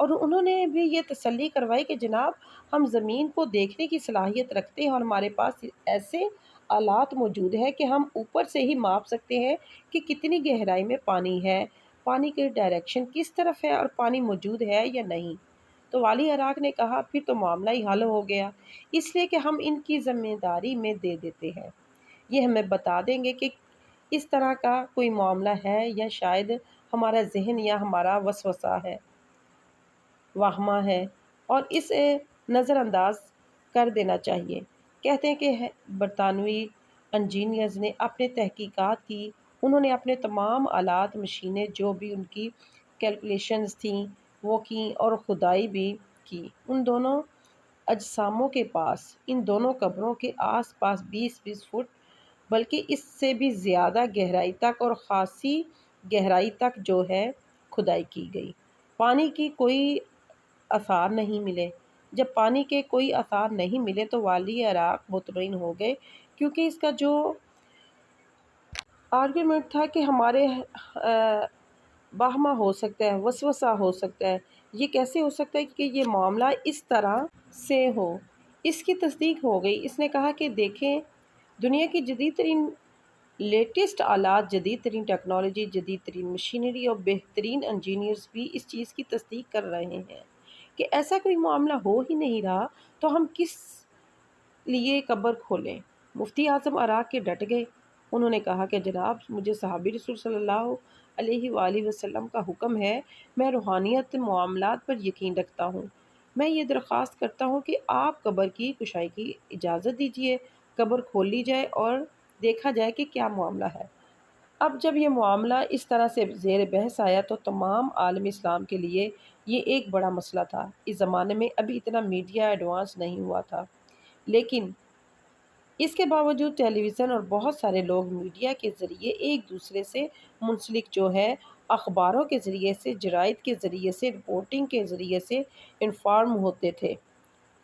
اور انہوں نے بھی یہ تسلی کروائی کہ جناب ہم زمین کو دیکھنے کی صلاحیت رکھتے ہیں اور ہمارے پاس ایسے آلات موجود ہیں کہ ہم اوپر سے ہی ماپ سکتے ہیں کہ کتنی گہرائی میں پانی ہے، پانی کی ڈائریکشن کس طرف ہے اور پانی موجود ہے یا نہیں۔ تو والی عراق نے کہا پھر تو معاملہ ہی حل ہو گیا، اس لیے کہ ہم ان کی ذمہ داری میں دے دیتے ہیں، یہ ہمیں بتا دیں گے کہ اس طرح کا کوئی معاملہ ہے یا شاید ہمارا ذہن یا ہمارا وسوسہ ہے، واہمہ ہے، اور اسے نظر انداز کر دینا چاہیے۔ کہتے ہیں کہ برطانوی انجینئرز نے اپنے تحقیقات کی، انہوں نے اپنے تمام آلات مشینیں جو بھی ان کی کیلکولیشنز تھیں وہ کیں اور کھدائی بھی کی۔ ان دونوں اجساموں کے پاس، ان دونوں قبروں کے آس پاس 20-20 فٹ بلکہ اس سے بھی زیادہ گہرائی تک اور خاصی گہرائی تک جو ہے کھدائی کی گئی۔ پانی کی کوئی آثار نہیں ملے۔ جب پانی کے کوئی آثار نہیں ملے تو والی عراق مطمئن ہو گئے، کیونکہ اس کا جو آرگیومنٹ تھا کہ ہمارے واہمہ ہو سکتا ہے، وسوسہ ہو سکتا ہے، یہ کیسے ہو سکتا ہے کہ یہ معاملہ اس طرح سے ہو، اس کی تصدیق ہو گئی۔ اس نے کہا کہ دیکھیں دنیا کی جدید ترین لیٹسٹ آلات، جدید ترین ٹیکنالوجی، جدید ترین مشینری اور بہترین انجینئرز بھی اس چیز کی تصدیق کر رہے ہیں کہ ایسا کوئی معاملہ ہو ہی نہیں رہا، تو ہم کس لیے قبر کھولیں۔ مفتی اعظم عراق کے ڈٹ گئے، انہوں نے کہا کہ جناب مجھے صحابی رسول صلی اللہ علیہ وآلہ وسلم کا حکم ہے، میں روحانیت معاملات پر یقین رکھتا ہوں، میں یہ درخواست کرتا ہوں کہ آپ قبر کی کشائی کی اجازت دیجیے، قبر کھول لی جائے اور دیکھا جائے کہ کیا معاملہ ہے۔ اب جب یہ معاملہ اس طرح سے زیر بحث آیا تو تمام عالم اسلام کے لیے یہ ایک بڑا مسئلہ تھا۔ اس زمانے میں ابھی اتنا میڈیا ایڈوانس نہیں ہوا تھا، لیکن اس کے باوجود ٹیلی ویژن اور بہت سارے لوگ میڈیا کے ذریعے ایک دوسرے سے منسلک جو ہے، اخباروں کے ذریعے سے، جرائد کے ذریعے سے، رپورٹنگ کے ذریعے سے انفارم ہوتے تھے۔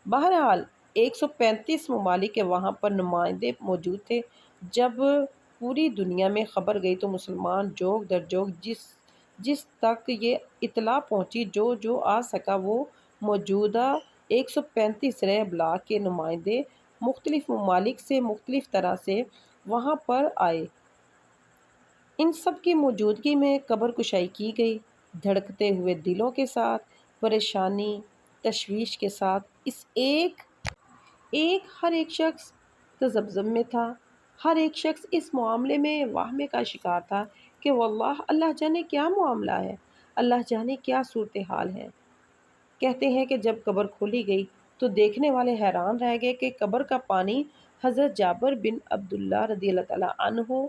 بہرحال 135 ممالک کے وہاں پر نمائندے موجود تھے۔ جب پوری دنیا میں خبر گئی تو مسلمان جوگ در جوگ جس تک یہ اطلاع پہنچی، جو آ سکا وہ موجودہ 135 رہ بلاک کے نمائندے مختلف ممالک سے مختلف طرح سے وہاں پر آئے۔ ان سب کی موجودگی میں قبر کشائی کی گئی، دھڑکتے ہوئے دلوں کے ساتھ، پریشانی، تشویش کے ساتھ۔ ہر ایک شخص تذبذب میں تھا، ہر ایک شخص اس معاملے میں واہمے کا شکار تھا کہ واللہ اللہ جانے کیا معاملہ ہے، اللہ جانے کیا صورتحال ہے۔ کہتے ہیں کہ جب قبر کھولی گئی تو دیکھنے والے حیران رہ گئے کہ قبر کا پانی حضرت جابر بن عبداللہ رضی اللہ تعالیٰ عنہ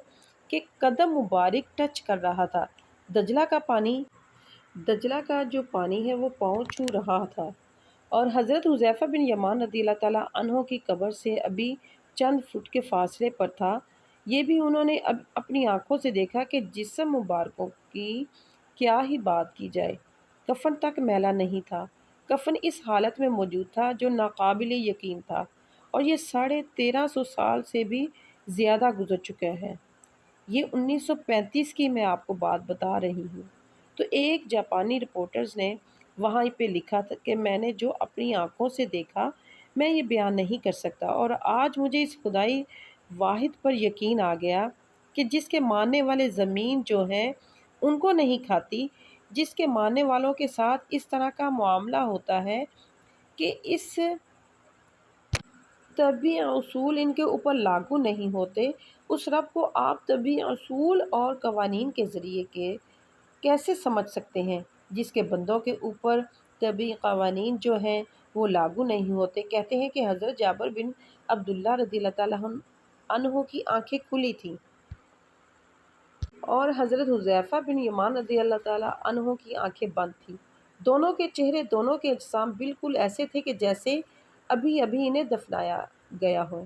کے قدم مبارک ٹچ کر رہا تھا۔ دجلہ کا جو پانی ہے وہ پاؤں چھو رہا تھا، اور حضرت حذیفہ بن یمان رضی اللہ تعالیٰ عنہ کی قبر سے ابھی چند فٹ کے فاصلے پر تھا۔ یہ بھی انہوں نے اپنی آنکھوں سے دیکھا کہ جسم مبارکوں کی کیا ہی بات کی جائے، کفن تک میلا نہیں تھا، کفن اس حالت میں موجود تھا جو ناقابل یقین تھا، اور یہ 1350 سال سے بھی زیادہ گزر چکے ہیں۔ یہ 1935 کی میں آپ کو بات بتا رہی ہوں۔ تو ایک جاپانی رپورٹرز نے وہاں پہ لکھا تھا کہ میں نے جو اپنی آنکھوں سے دیکھا میں یہ بیان نہیں کر سکتا، اور آج مجھے اس خدائی واحد پر یقین آ گیا کہ جس کے ماننے والے زمین جو ہیں ان کو نہیں کھاتی، جس کے ماننے والوں کے ساتھ اس طرح کا معاملہ ہوتا ہے کہ اس طبی اصول ان کے اوپر لاگو نہیں ہوتے، اس رب کو آپ طبی اصول اور قوانین کے ذریعے کے کیسے سمجھ سکتے ہیں جس کے بندوں کے اوپر طبی قوانین جو ہیں وہ لاگو نہیں ہوتے۔ کہتے ہیں کہ حضرت جابر بن عبداللہ رضی اللہ تعالیٰ عنہ کی آنکھیں کھلی تھیں اور حضرت حذیفہ بن یمان رضی اللہ تعالیٰ عنہ کی آنکھیں بند تھیں۔ دونوں کے چہرے، دونوں کے اجسام بالکل ایسے تھے کہ جیسے ابھی ابھی انہیں دفنایا گیا ہو،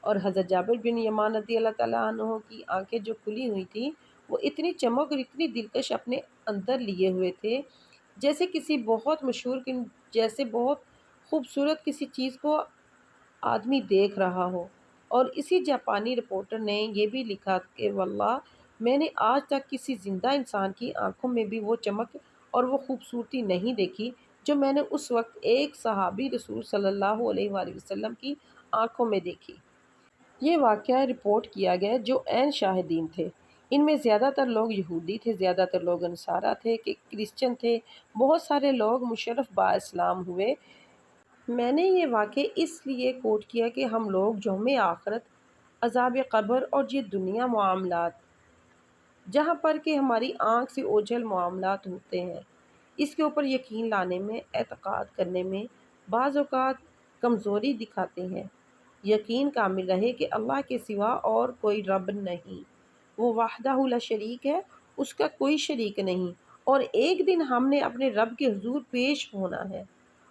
اور حضرت جابر بن یمان رضی اللہ تعالیٰ عنہ کی آنکھیں جو کھلی ہوئی تھیں وہ اتنی چمک اور اتنی دلکش اپنے اندر لیے ہوئے تھے جیسے کسی بہت مشہور، جیسے بہت خوبصورت کسی چیز کو آدمی دیکھ رہا ہو۔ اور اسی جاپانی رپورٹر نے یہ بھی لکھا کہ واللہ میں نے آج تک کسی زندہ انسان کی آنکھوں میں بھی وہ چمک اور وہ خوبصورتی نہیں دیکھی جو میں نے اس وقت ایک صحابی رسول صلی اللہ علیہ وآلہ وسلم کی آنکھوں میں دیکھی۔ یہ واقعہ رپورٹ کیا گیا جو عین شاہدین تھے۔ ان میں زیادہ تر لوگ یہودی تھے، زیادہ تر لوگ انصارہ تھے کہ کرسچن تھے، بہت سارے لوگ مشرف با اسلام ہوئے۔ میں نے یہ واقعہ اس لیے کوٹ کیا کہ ہم لوگ یوم آخرت، عذاب قبر اور یہ دنیا معاملات جہاں پر کہ ہماری آنکھ سے اوجھل معاملات ہوتے ہیں، اس کے اوپر یقین لانے میں، اعتقاد کرنے میں بعض اوقات کمزوری دکھاتے ہیں۔ یقین کامل رہے کہ اللہ کے سوا اور کوئی رب نہیں، وہ وحدہ لا شریک ہے، اس کا کوئی شریک نہیں، اور ایک دن ہم نے اپنے رب کے حضور پیش ہونا ہے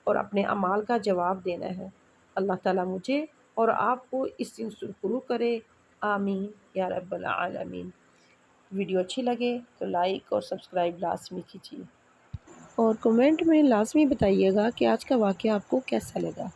اور اپنے اعمال کا جواب دینا ہے۔ اللہ تعالیٰ مجھے اور آپ کو اس دن سرخرو کرے، آمین یا رب العالمین۔ ویڈیو اچھی لگے تو لائک اور سبسکرائب لازمی کیجیے، اور کمنٹ میں لازمی بتائیے گا کہ آج کا واقعہ آپ کو کیسا لگا۔